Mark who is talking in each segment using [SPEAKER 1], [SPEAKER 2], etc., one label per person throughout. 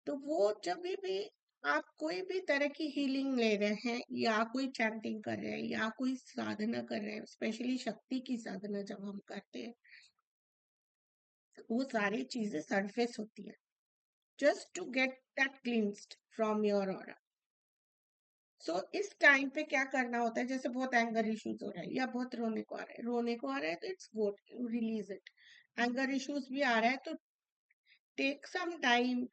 [SPEAKER 1] तो वो जब भी आप कोई भी तरह की हीलिंग ले रहे हैं या कोई चैंटिंग कर रहे हैं या कोई साधना कर रहे हैं, स्पेशली शक्ति की साधना जब हम करते हैं, वो सारी चीजें सरफेस होती है just to get that cleansed from your aura. So इस टाइम पे क्या करना होता है, जैसे बहुत एंगर इश्यूज हो रहा है या बहुत रोने को आ रहा है तो it's good, release it. Anger issues भी आ रहा है तो take some time,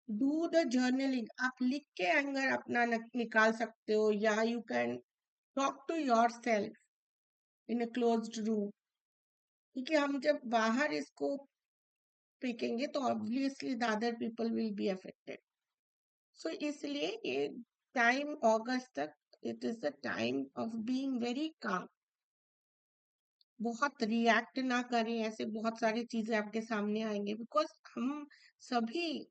[SPEAKER 1] do the journaling. आप लिख के एंगर अपना निकाल सकते हो, या you can talk to yourself in a closed room, क्योंकि हम जब बाहर इसको फेंकेंगे तो obviously the other people will be affected. So इसलिए ये टाइम अगस्त तक it is the time of being very calm. बहुत रिएक्ट ना करें, ऐसे बहुत सारी चीजें आपके सामने आएंगे, बिकॉज हम सभी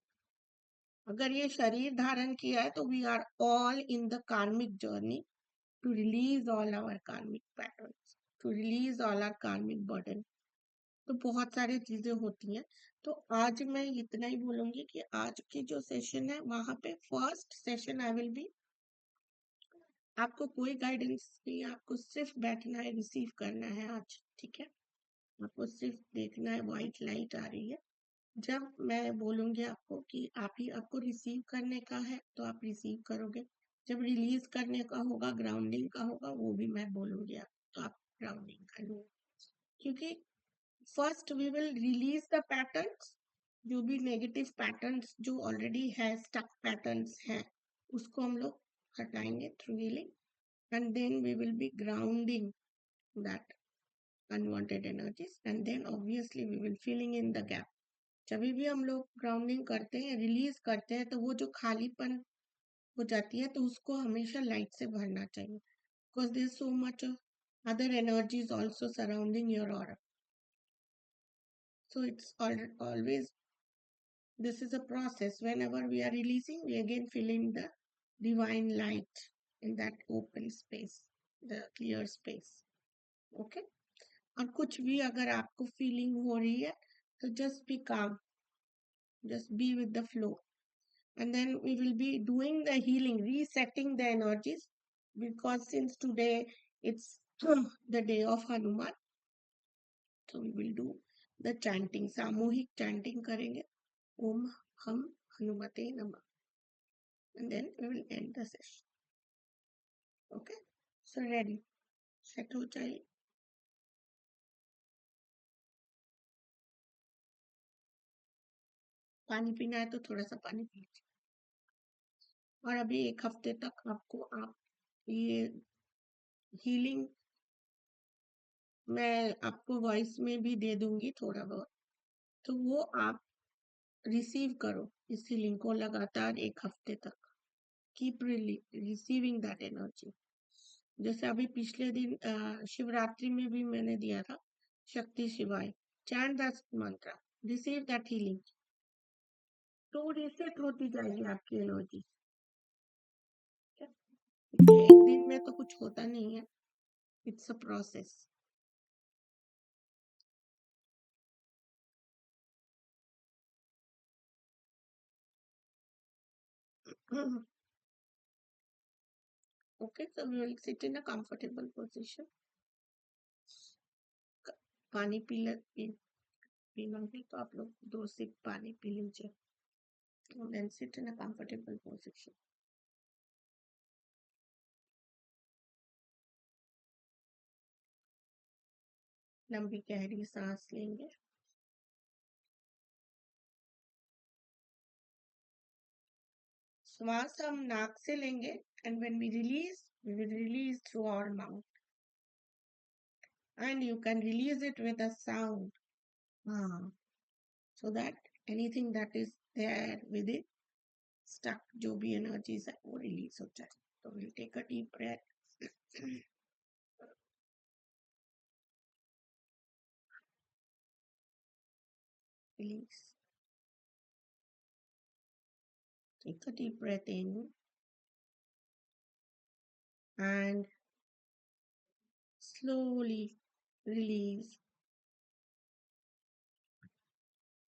[SPEAKER 1] अगर ये शरीर धारण किया है तो we are all in the karmic journey to release all our karmic patterns, to release all our karmic burden. तो बहुत सारी चीजें होती हैं। तो आज मैं इतना ही बोलूंगी कि आज की जो सेशन है वहां पे first session I will be, आपको कोई गाइडेंस नहीं, आपको सिर्फ बैठना है, रिसीव करना है आज, ठीक है। आपको सिर्फ देखना है, व्हाइट लाइट आ रही है, जब मैं बोलूंगी आपको कि आप ही आपको रिसीव करने का है तो आप रिसीव करोगे, जब रिलीज करने का होगा, ग्राउंडिंग का होगा, वो भी मैं बोलूंगी आप, तो आप ग्राउंडिंग कर लो। क्योंकि first we will release the patterns, जो भी नेगेटिव पैटर्न्स जो ऑलरेडी है, स्टक पैटर्न्स हैं, उसको हम लोग हटाएंगे through healing, and then we will be grounding that unwanted energies, and then obviously we will filling in the gap। जब भी हम लोग ग्राउंडिंग करते हैं, रिलीज करते हैं, तो वो जो खालीपन हो जाती है तो उसको हमेशा लाइट से भरना चाहिए, because there so much other energies also surrounding your aura. So it's always, this is a process, whenever we are releasing we again filling the divine light in that open space, the clear space, okay। और कुछ भी अगर आपको feeling हो रही है तो just be काम, just be with the flow, and then we will be doing the healing, resetting the energies, because since today it's the day of Hanuman, so we will do the chanting, सामूहिक chanting करेंगे, ओम हम हनुमते नमः, and then we will end the session, okay। So ready, set हो जाइए। पानी पीना है तो थोड़ा सा पानी पी लीजिए। और अभी 1 हफ्ते तक आपको आप ये हीलिंग मैं आपको वॉइस में भी दे दूंगी थोड़ा बहुत, तो वो आप रिसीव करो इस हीलिंग को लगातार 1 हफ्ते तक, कीप रिसीविंग दैट एनर्जी। जैसे अभी पिछले दिन शिवरात्रि में भी मैंने दिया था, शक्ति शिवाय, चैंट दैट मंत्र, रिसीव दैट हीलिंग, तो रिसेट होती जाएगी आपकी एनर्जी। एक दिन में तो कुछ होता नहीं है, it's a process. Okay, so we will sit in a comfortable position। पानी पीना है तो आप लोग 2 सिप पानी पी लीजिए, and then sit in a comfortable position। लंबी गहरी सांस लेंगे, श्वास हम नाक से लेंगे, and when we release, we will release through our mouth, and you can release it with a sound, so that anything that is there with it stuck, जो भी energies है वो release हो जाए। So we'll take a deep breath। Release, take a deep breath in and slowly release.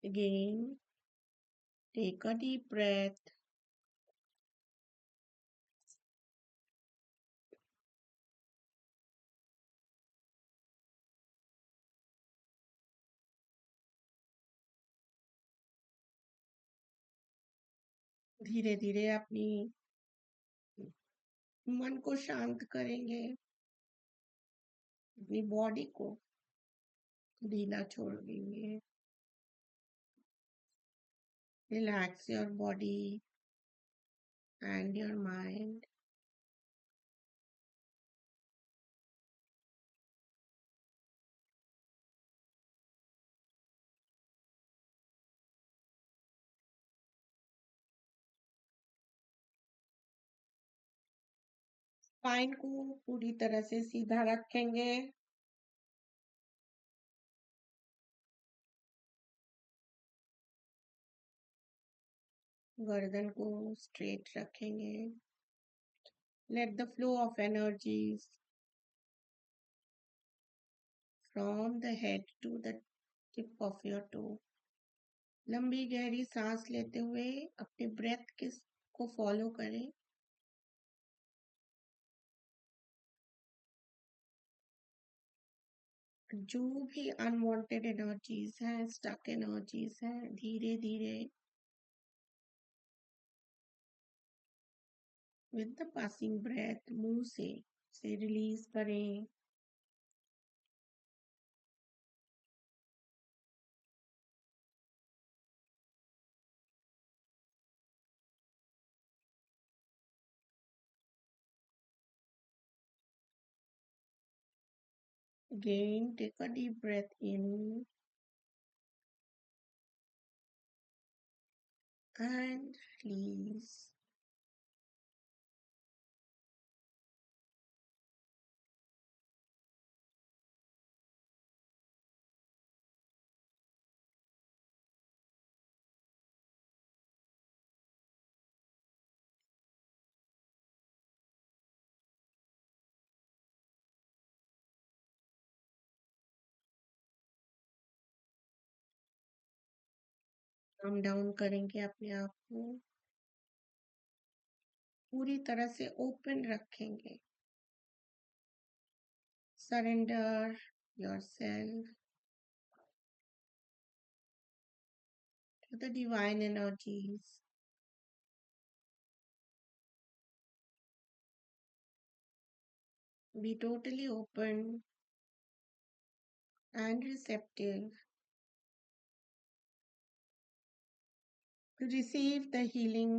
[SPEAKER 1] Again, Take a deep breath. धीरे धीरे अपनी मन को शांत करेंगे, अपनी बॉडी को ढीला छोड़ देंगे. Relax your body and your mind. Spine को पूरी तरह से सीधा रखेंगे. गर्दन को स्ट्रेट रखेंगे. Let the flow of energies from the head to the tip of your toe. लंबी गहरी सांस लेते हुए अपने ब्रेथ को फॉलो करें. जो भी अनवांटेड एनर्जीज हैं, स्टक एनर्जीज हैं, धीरे धीरे विद द पासिंग ब्रेथ मुंह से रिलीज करें. Again, take a deep breath in and release. Calm down करेंगे अपने आप को. पूरी तरह से ओपन रखेंगे. Surrender yourself to the divine energies. Be totally open and receptive to receive the healing.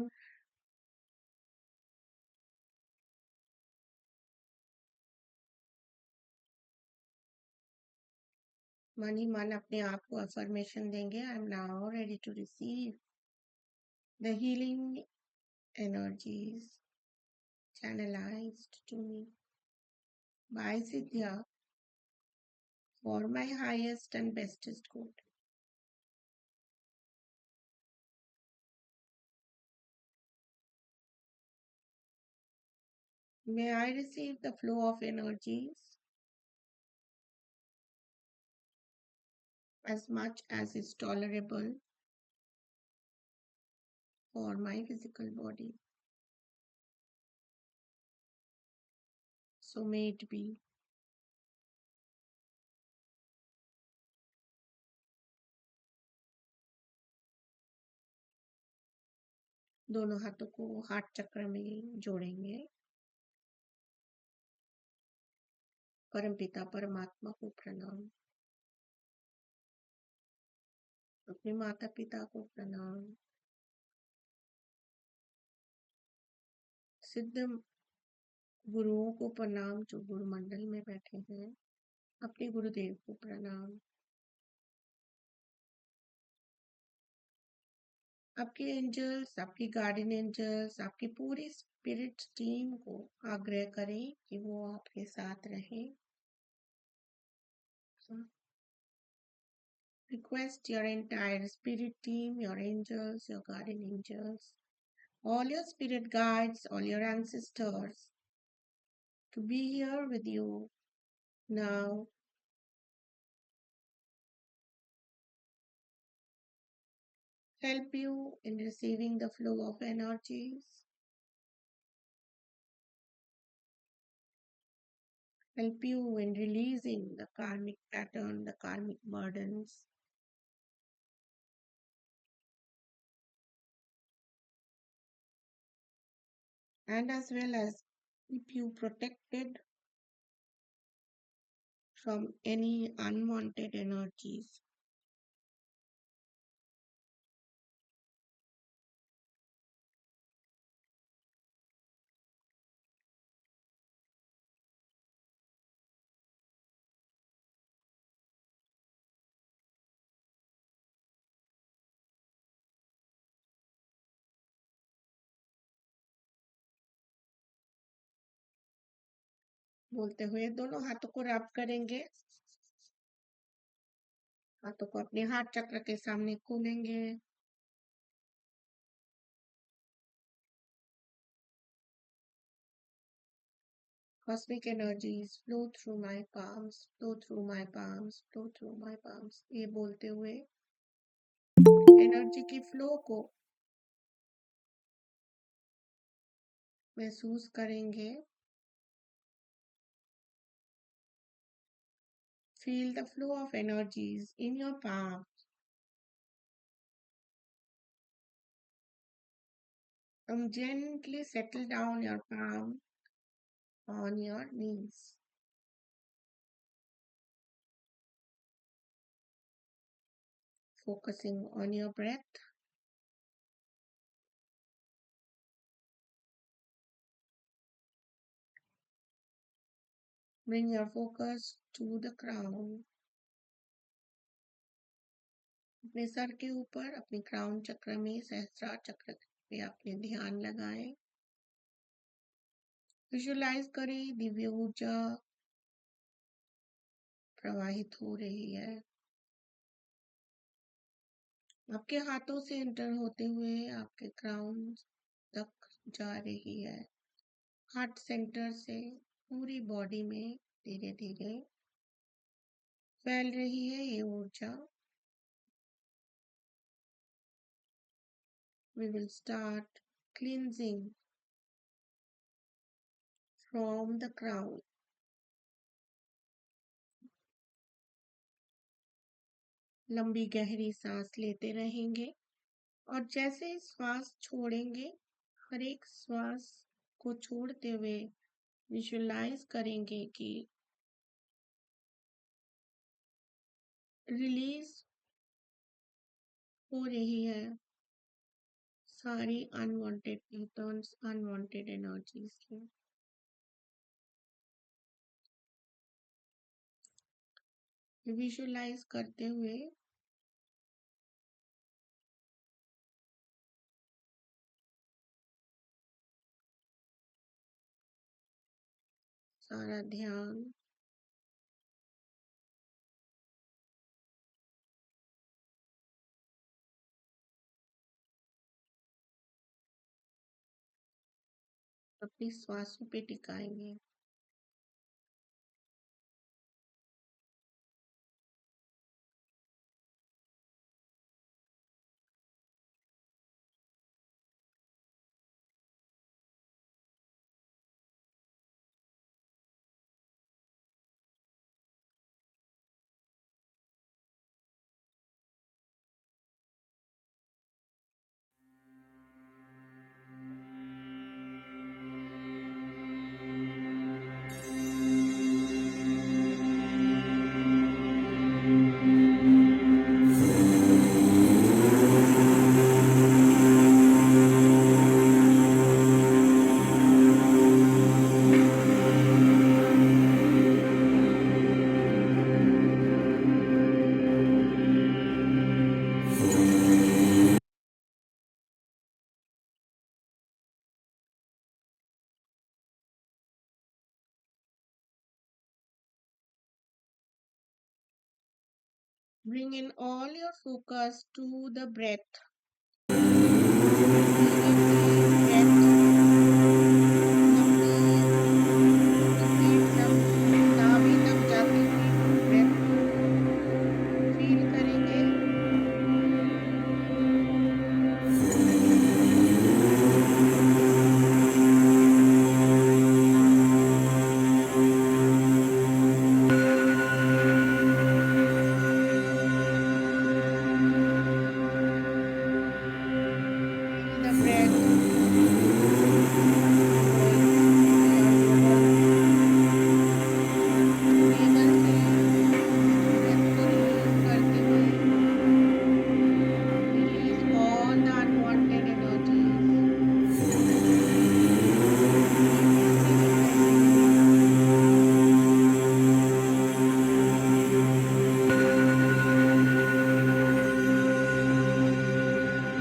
[SPEAKER 1] मन ही मन अपने आप को अफर्मेशन देंगे. I am now ready to receive the healing energies channelized to me by Siddhya for my highest and bestest good. May I receive the flow of energies as much as is tolerable for my physical body. So may it be. दोनों हाथों को heart चक्र में जोड़ेंगे. परमपिता परमात्मा को प्रणाम. अपने माता पिता को प्रणाम. सिद्ध गुरुओं को प्रणाम जो गुरु मंडल में बैठे हैं. अपने गुरुदेव को प्रणाम. आपके एंजल्स, आपकी गार्डियन एंजल्स, आपकी पूरी स्पिरिट टीम को आग्रह करें कि वो आपके साथ रहें. Request your entire spirit team, your angels, your guardian angels, all your spirit guides, all your ancestors to be here with you now. help you in receiving the flow of energies, help you in releasing the karmic pattern, the karmic burdens, and as well as keep you protected from any unwanted energies. बोलते हुए दोनों हाथों को रब करेंगे, हाथों को अपने हाथ चक्र के सामने खोलेंगे। Cosmic energies flow through my palms, flow through my palms, flow through my palms. ये बोलते हुए एनर्जी की फ्लो को महसूस करेंगे। Feel the flow of energies in your palm. And gently settle down your palm on your knees. Focusing on your breath. Bring your focus to the crown. अपने sir के ऊपर अपने क्राउन चक्र में सहस्त्रार चक्र पे अपने ध्यान लगाएं। विजुलाइज करें दिव्य ऊर्जा प्रवाहित हो रही है, आपके हाथों से एंटर होते हुए आपके क्राउन तक जा रही है। हार्ट सेंटर से पूरी बॉडी में धीरे धीरे फैल रही है ये ऊर्जा। We will start cleansing from the crown. लंबी गहरी सांस लेते रहेंगे और जैसे श्वास छोड़ेंगे, हर एक श्वास को छोड़ते हुए विजुलाइज करेंगे कि रिलीज हो रही है सारी अनवांटेड पैटर्न्स, अनवांटेड एनर्जीज की। विजुलाइज करते हुए सारा ध्यान अपनी श्वासों पे टिकाएंगे। Bring in all your focus to the breath. नाभि तक जाती हुई ब्रेथ को फील करेंगे। breath, going into your lower navel से breath को release करते हुए release all the unwanted energies. Keep breathing intensely.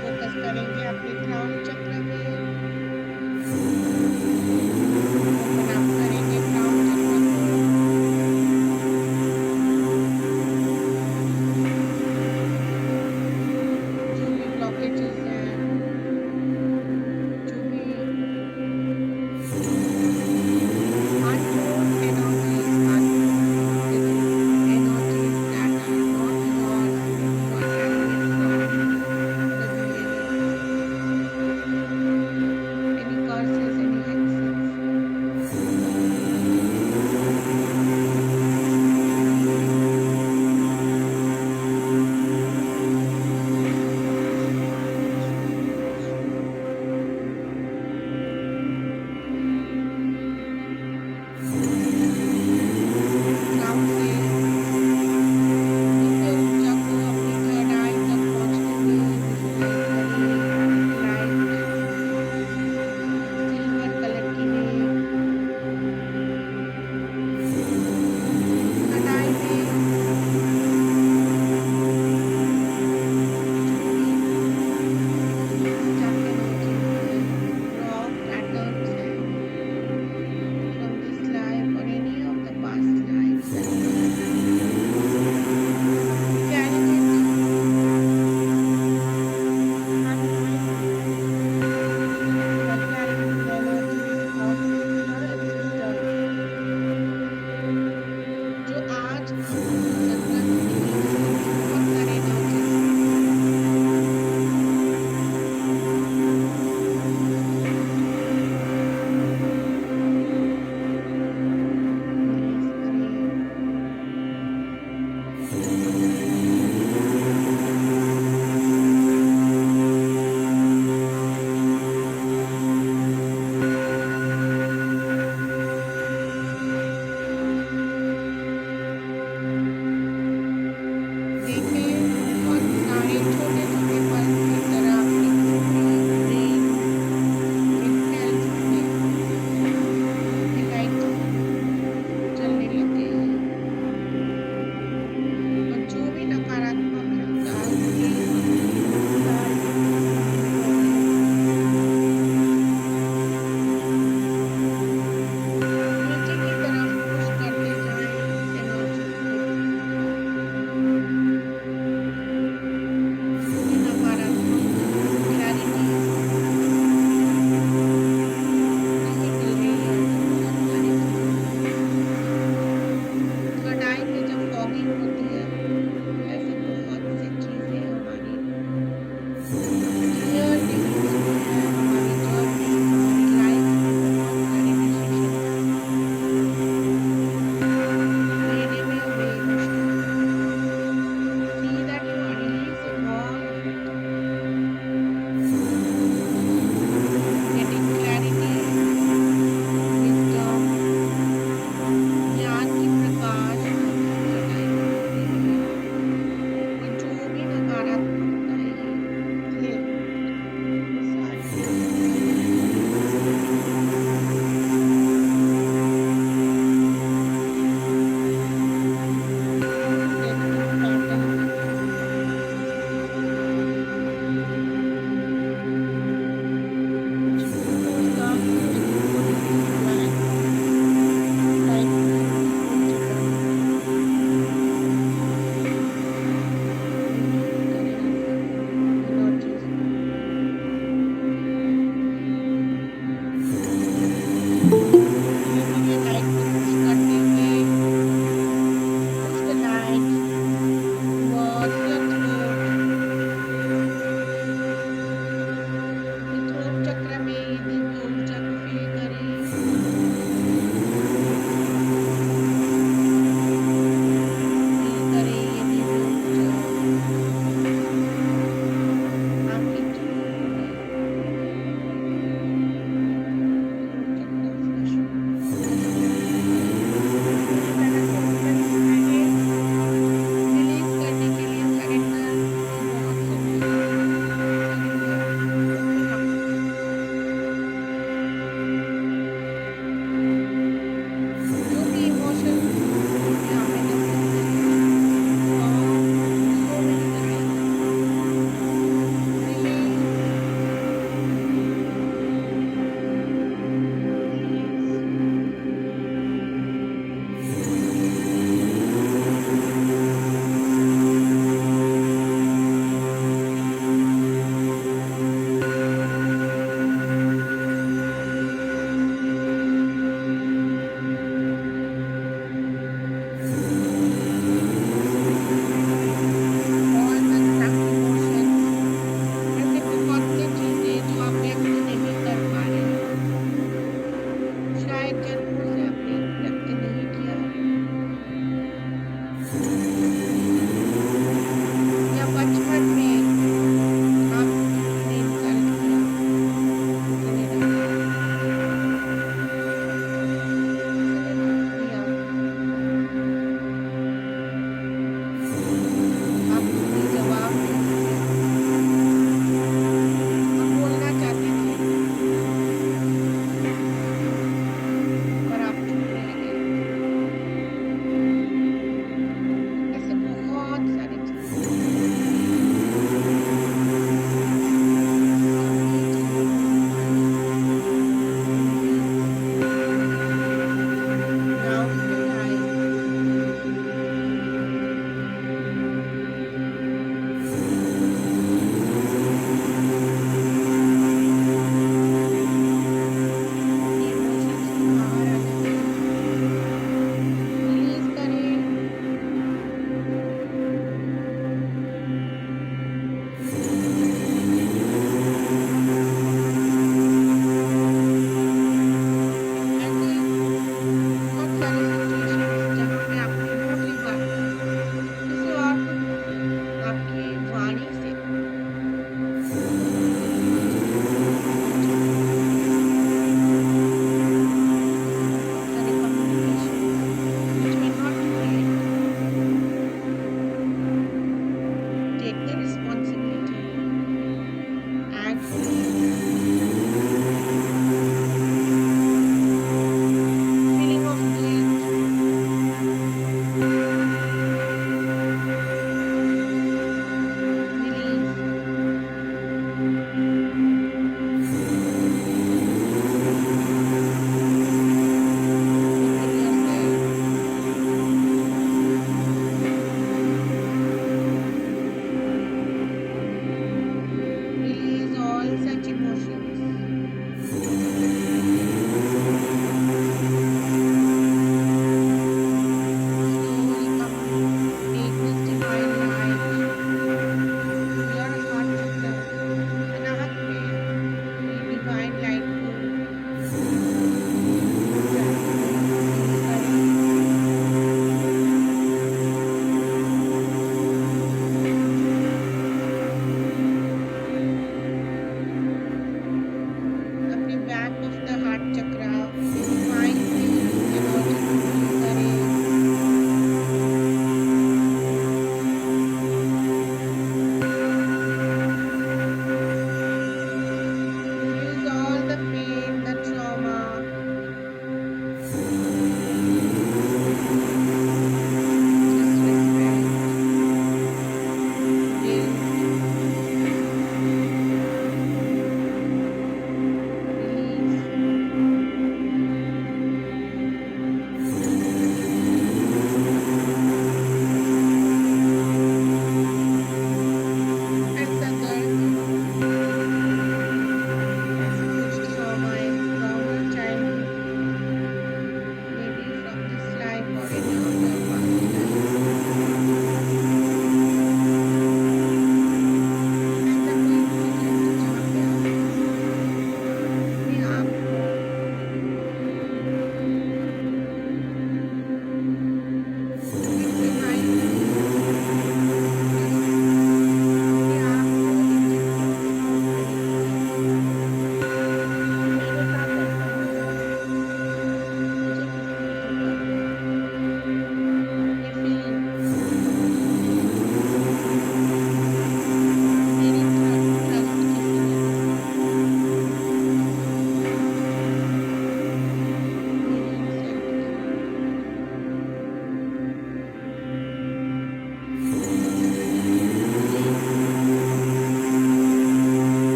[SPEAKER 1] Focus करेंगे अपने क्राउन चक्र पे। ओपन अप करेंगे क्राउन चक्र को। जो भी ब्लॉकेजेस हैं, जो भी unknown energies, uncomfortable energies that are not yours, maybe you are carrying it from the universe.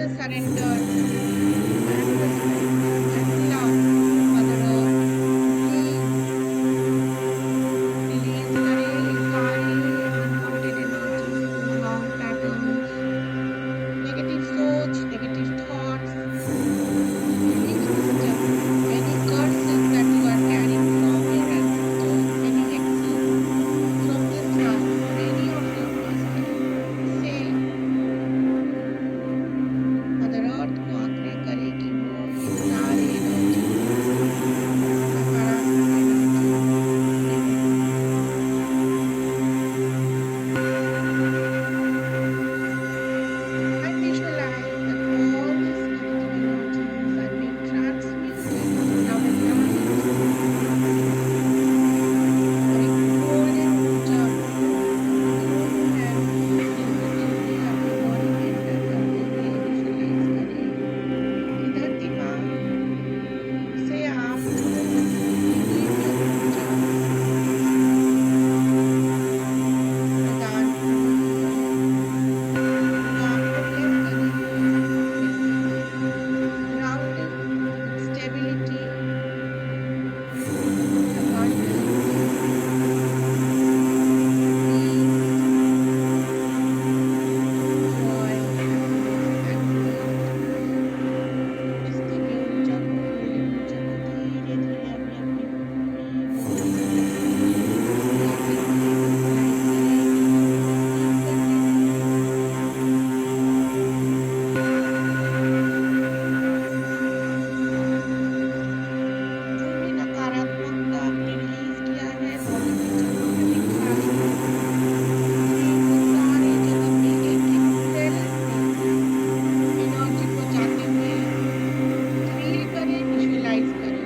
[SPEAKER 1] the surrender and respect and love. Mother Earth, please release करें ये सारे अनwanted energies को, wrong patterns, negative सोच, negative thoughts. Release wisdom. Any curses that you are carrying from your ancestors, any hexes from this life or any of your past life. Say mother earth को आग्रह करे कि वो ये सारे energies, नकारात्मक energies remove. And visualize that all these negative energies are being transmuted now and now into एक golden ऊर्जा अपने दोनों हैंड पॉजिटिवली आपके बॉडी में एंटर करते हुए विजुलाइज करें कि धरती माँ से आप जो दिव्य ऊर्जा प्रदान कर रही है वो आपको ब्लेस करेगी grounding, stability, abundance, peace, joy, happiness and growth. इस दिव्य ऊर्जा को, golden ऊर्जा को धीरे धीरे अपने अपने पूरी बॉडी में लाते हुए विजुलाइज करें कि वो रिसीव करने लगे। जो भी नकारात्मकता आपने रिलीज किया है बॉडी के चक्रों में विखराने के लिए, प्लीज वो सारी जगह पे एक एक सेल में एनर्जी को जाते हुए फील करें, विजुलाइज करें।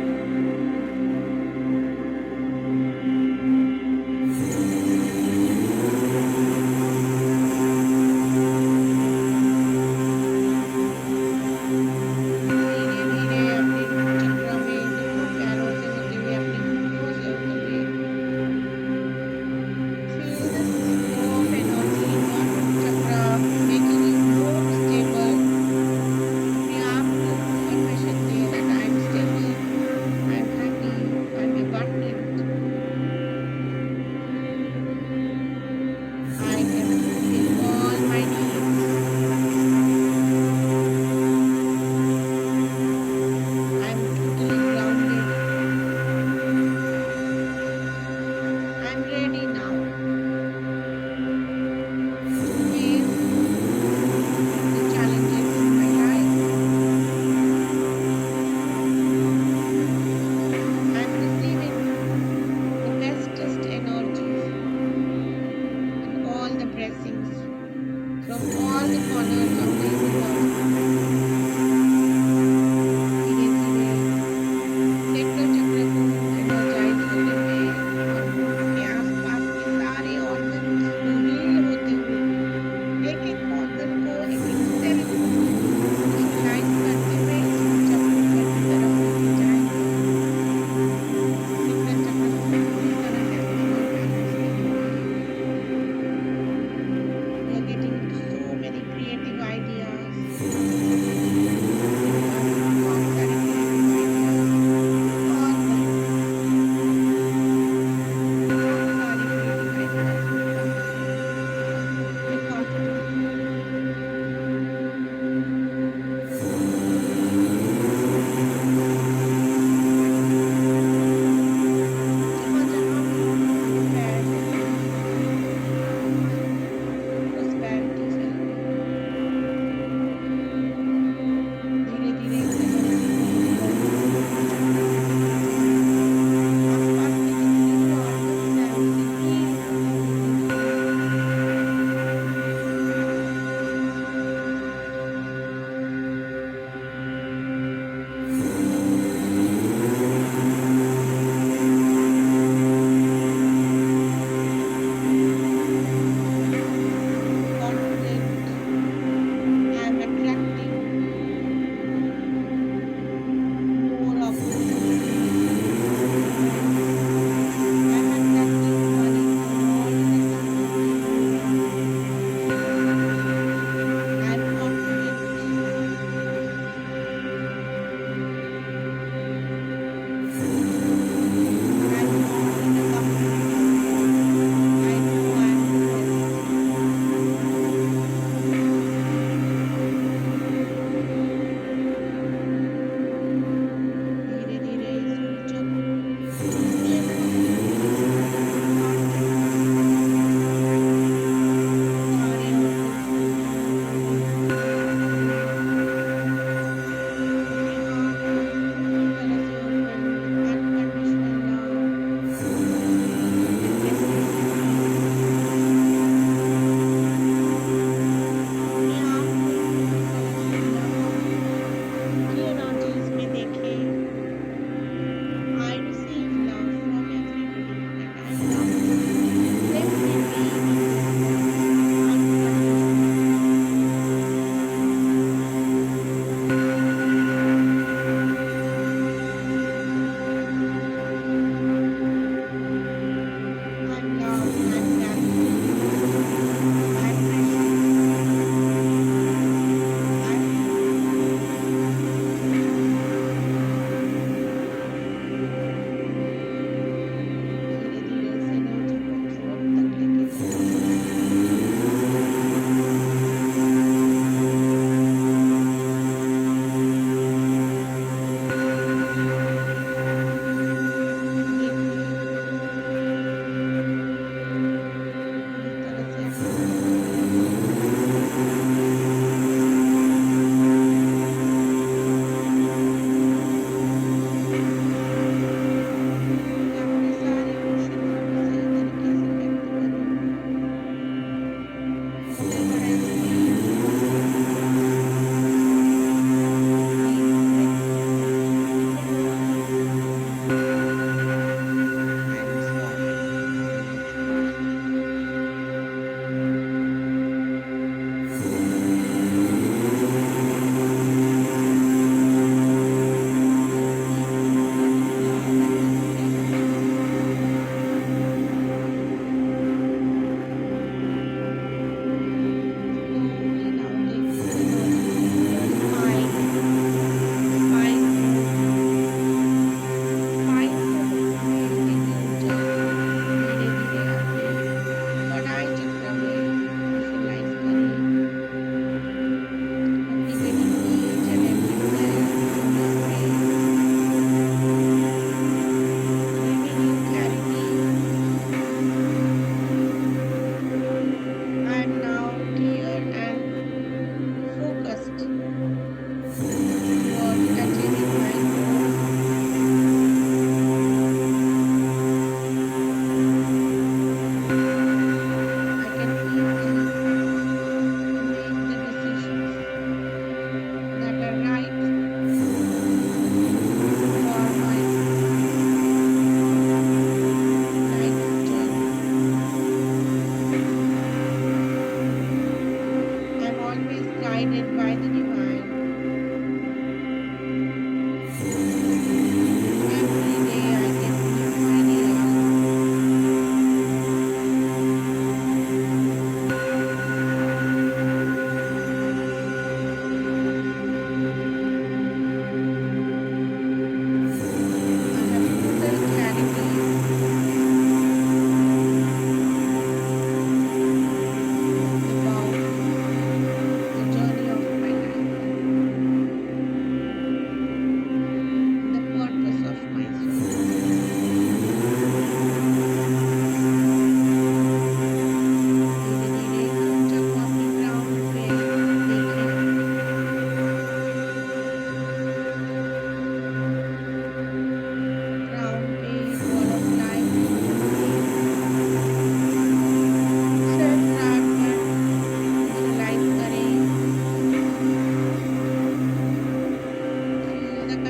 [SPEAKER 1] धीरे धीरे अपने रूट चक्र में दोनों पैरों से होते हुए अपने घुटनों से होते हुए feel this flow of energy in your root chakra, making you more stable. अपने आप को affirmation दें that I am stable, I am happy, I am abundant, I can fulfill all my needs, I am totally grounded, I am ready now to face the challenges in my life. I am receiving the bestest energies and all the blessings from all the corners of the universe. धीरे धीरे sector चक्र को energise होते हुए और अपने आसपास के सारे ऑर्गन्स को हील होते हुए एक एक ऑर्गन को, एक एक सेल को विजुलाइज करते हुए इस ऊर्जा फ्लो की तरफ लेके जाएंगे। सेक्टर चक्र को पूरी तरह एक्टिव और बैलेंस करेंगे। We are getting into so many creative ideas. बहुत सारे creative ideas और नहीं, बहुत सारी creative ideas will come through with confidence. जहाँ जहाँ भी आपके पैर हिले prosperity फैलाएं।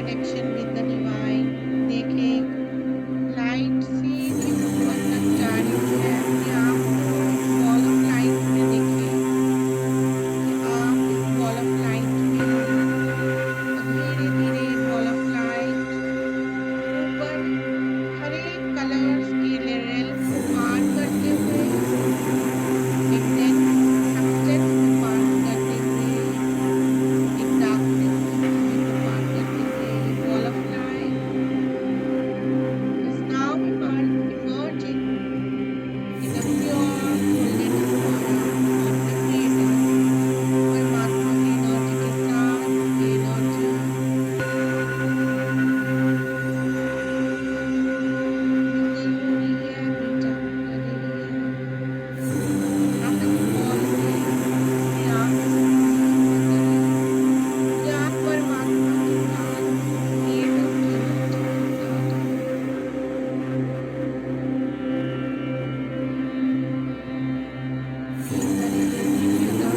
[SPEAKER 1] connection with the divine. देखें लाइट सीधी ऊपर तक जा रही है। अपने आप को इस बॉल ऑफ लाइट में देखें कि आप इस बॉल ऑफ लाइट में हो। धीरे धीरे बॉल ऑफ लाइट ऊपर हरे कलर्स के रेल्म को पार करते हुए एक डेंस सब्सटेंस को पार करते हुए एक डार्कनेस की भूमि को पार करते हुए ये ball of light is now emerging in a pure golden aura of the creator परमात्मा की एनर्जी के साथ ये एनर्जी मिंगल हो रही है, मीट अप कर रही है। आप इस बॉल से अपने आप को रिसीव करें कि आप परमात्मा के साथ क्रिएटर की एनर्जी के साथ हो। फील करें ये दिव्यता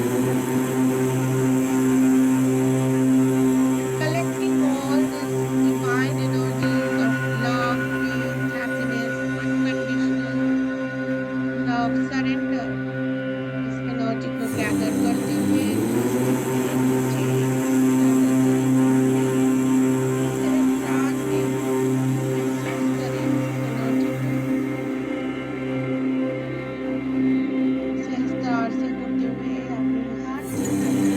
[SPEAKER 1] collecting all these divine energies of love, peace, happiness, unconditional love, surrender इस एनर्जी को गैदर करते हुए नीचे नीचे गैदर करें नीचे सहस्त्रार से महसूस करें इस एनर्जी को सहस्त्रार से होते हुए अपने हार्ट चक्र में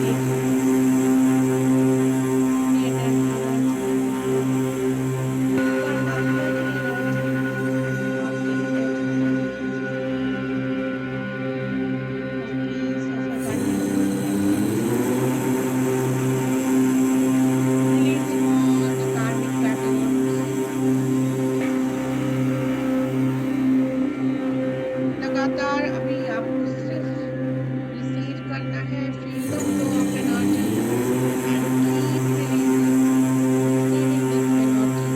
[SPEAKER 1] देखें क्रिएटर की एनर्जी परमात्मा की एनर्जी आपके intention of peace, of abundance, releasing all the karmic patterns. लगातार अभी आपको सिर्फ रिसीव करना है, feel the flow of energy and keep releasing, receiving this energy.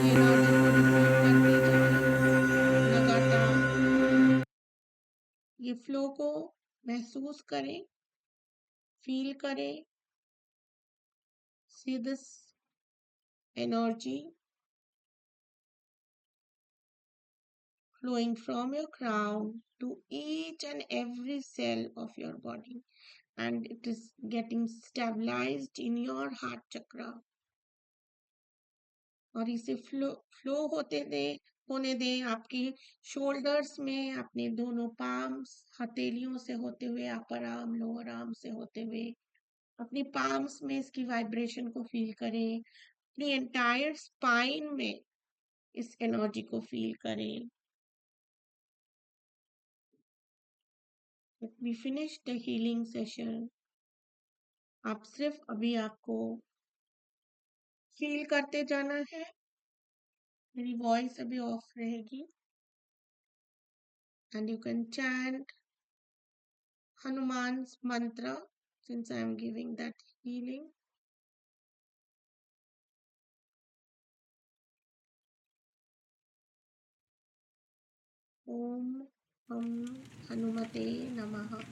[SPEAKER 1] ये एनर्जी को रिसीव करते जाएं लगातार। ये फ्लो को महसूस करें, फील करें। See this energy flowing from your crown to each and every cell of your body, and it is getting stabilized in your heart chakra. और इसे फ्लो होने दें आपकी शोल्डर्स में, अपने दोनों पाम्स हथेलियों से होते हुए, अपर आर्म लोअर आर्म से होते हुए अपनी पाम्स में इसकी वाइब्रेशन को फील करें। अपनी एंटायर स्पाइन में इस एनर्जी को फील करें। We finished the healing session. आप सिर्फ अभी आपको फील करते जाना है। मेरी वॉइस अभी ऑफ रहेगी and you can chant Hanuman's mantra since I am giving that healing. Om Ham Hanumate Namaha.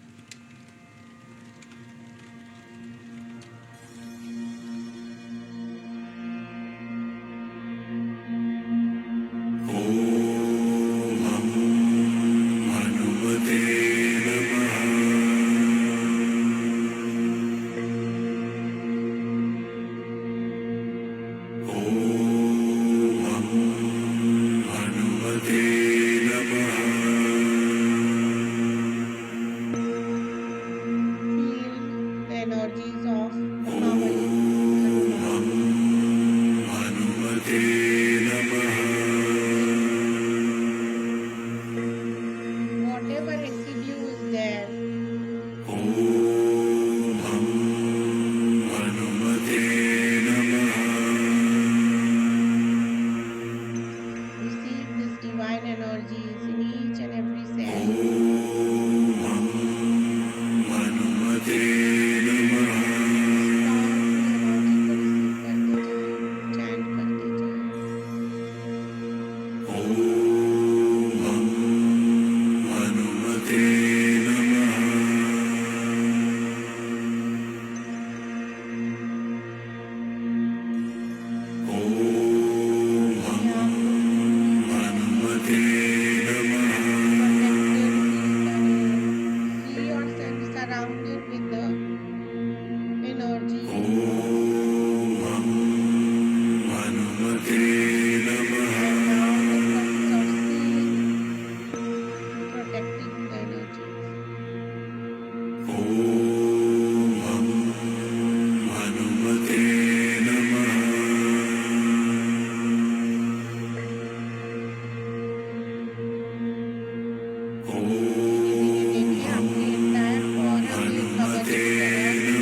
[SPEAKER 1] धीरे धीरे देखिए आपके एंटायर ऑरा में कवच वगैरह की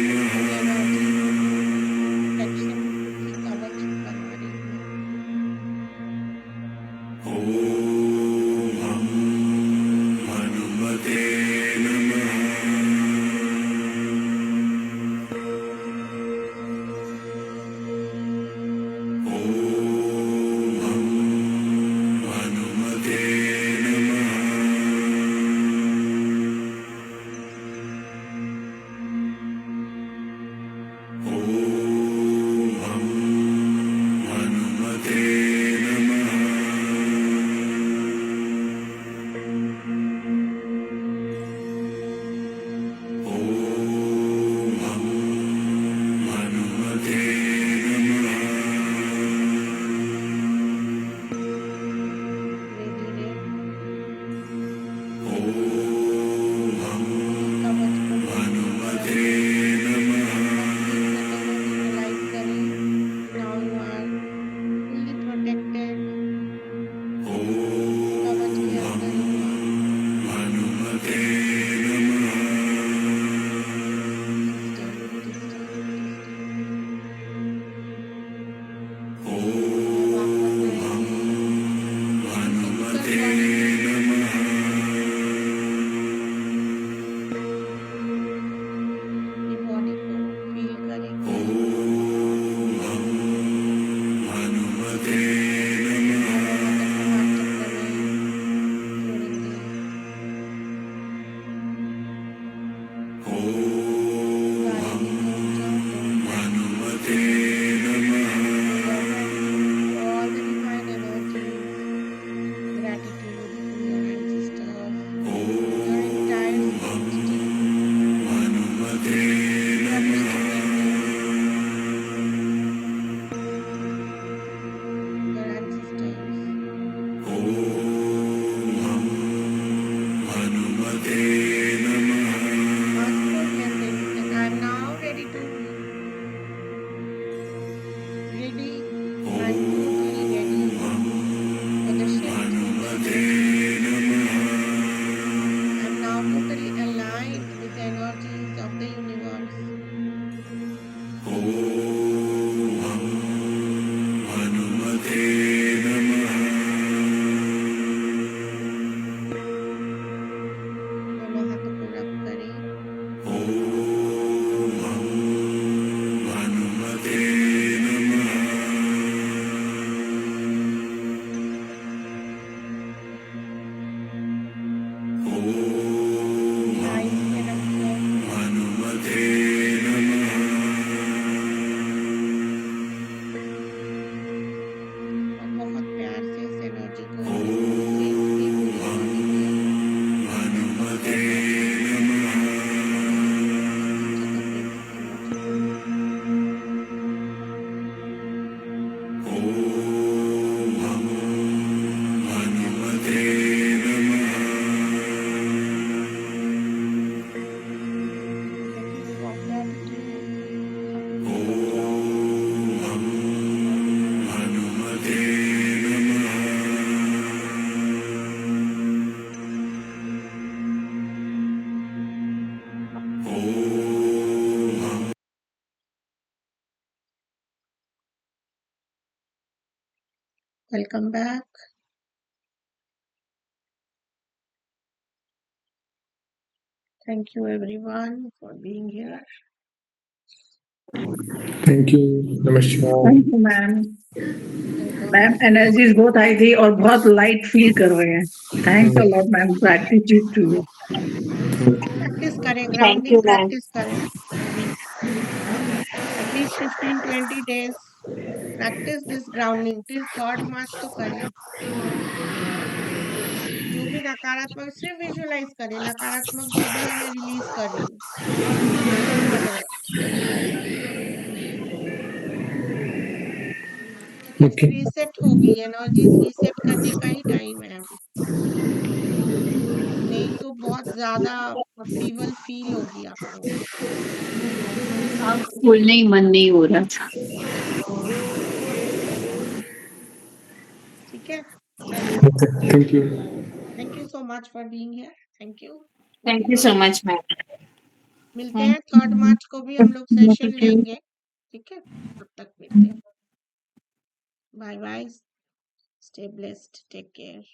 [SPEAKER 1] एनर्जी प्रोटेक्शन की कवच बना रही है। धीरे धीरे कवच को visualize करें। Now you are fully protected। कवच के अंदर ही बॉडी को फील करेंगे। I'm now ready to ready. I'm totally ready for the shift in the I'm now totally aligned with the energies of the universe. दोनों हाथों को रब करें। लाइन में रखें। और बहुत प्यार से इस एनर्जी को release कीजिए पूरी body Welcome back. Thank you everyone for being here.
[SPEAKER 2] Thank you, नमस्कार।
[SPEAKER 3] Thank you ma'am.
[SPEAKER 1] Welcome.
[SPEAKER 3] Ma'am energies बहुत हाई थी और बहुत लाइट फील कर रहे हैं। Thanks a lot ma'am, gratitude to you.
[SPEAKER 1] Practice करें, ग्राउंडिंग प्रैक्टिस करें अभी at least 15-20 days practice this grounding till 3rd March तो करें। जो भी नकारात्मक सिर्फ विजुलाइज करें, नकारात्मक जो भी है मैं रिलीज कर रही हूँ, खत्म।
[SPEAKER 2] ओके,
[SPEAKER 1] रीसेट होगी, एनर्जीज रीसेट करने का ही टाइम है अभी, नहीं तो बहुत ज्यादा अपीवल फील होगी आपको।
[SPEAKER 3] आँख खोलने ही मन नहीं हो रहा था।
[SPEAKER 1] ठीक है, चलिए,
[SPEAKER 2] Okay. Thank you.
[SPEAKER 1] Thank you so much for being here. Thank you.
[SPEAKER 3] Thank you so much ma'am.
[SPEAKER 1] मिलते
[SPEAKER 3] थैंक
[SPEAKER 1] हैं 3 मार्च को भी हम लोग सेशन
[SPEAKER 3] यू।
[SPEAKER 1] लेंगे। ठीक है, तब तक मिलते हैं। Bye bye, stay blessed, take care.